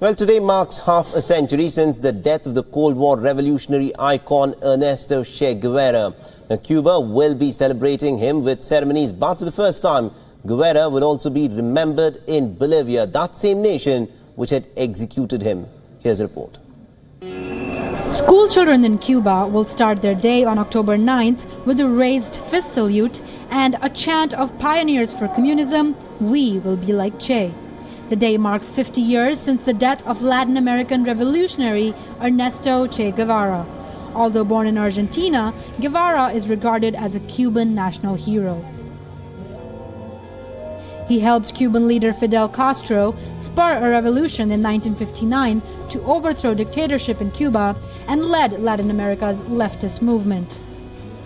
Well, today marks half a century since the death of the Cold War revolutionary icon Ernesto Che Guevara. Now, Cuba will be celebrating him with ceremonies, but for the first time, Guevara will also be remembered in Bolivia, that same nation which had executed him. Here's a report. School children in Cuba will start their day on October 9th with a raised fist salute and a chant of pioneers for communism, "We will be like Che." The day marks 50 years since the death of Latin American revolutionary Ernesto Che Guevara. Although born in Argentina, Guevara is regarded as a Cuban national hero. He helped Cuban leader Fidel Castro spur a revolution in 1959 to overthrow dictatorship in Cuba and led Latin America's leftist movement.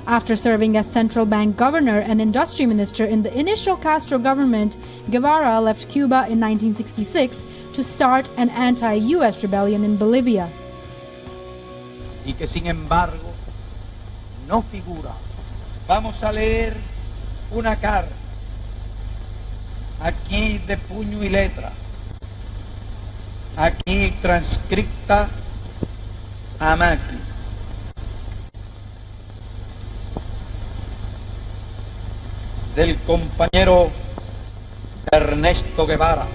After serving as central bank governor and industry minister in the initial Castro government, Guevara left Cuba in 1966 to start an anti-US rebellion in Bolivia. Y que sin embargo no figura. Vamos a leer una carta aquí de puño y letra, aquí transcripta a máquina. Del compañero Ernesto Guevara.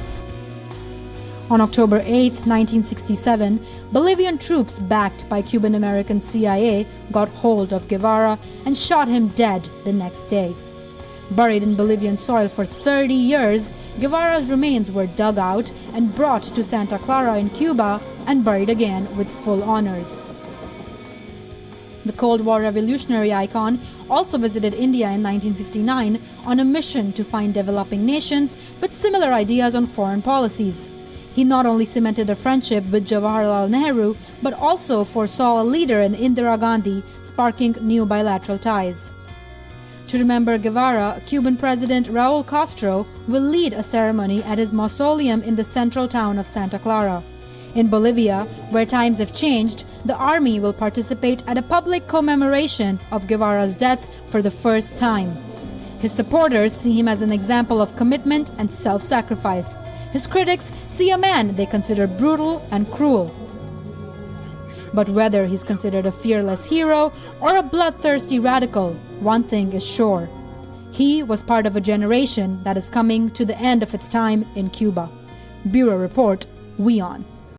On October 8, 1967, Bolivian troops backed by Cuban-American CIA got hold of Guevara and shot him dead the next day. Buried in Bolivian soil for 30 years, Guevara's remains were dug out and brought to Santa Clara in Cuba and buried again with full honors. The Cold War revolutionary icon also visited India in 1959 on a mission to find developing nations with similar ideas on foreign policies. He not only cemented a friendship with Jawaharlal Nehru, but also foresaw a leader in Indira Gandhi, sparking new bilateral ties. To remember Guevara, Cuban President Raul Castro will lead a ceremony at his mausoleum in the central town of Santa Clara. In Bolivia, where times have changed, the army will participate at a public commemoration of Guevara's death for the first time. His supporters see him as an example of commitment and self-sacrifice. His critics see a man they consider brutal and cruel. But whether he's considered a fearless hero or a bloodthirsty radical, one thing is sure. He was part of a generation that is coming to the end of its time in Cuba. Bureau Report, WION.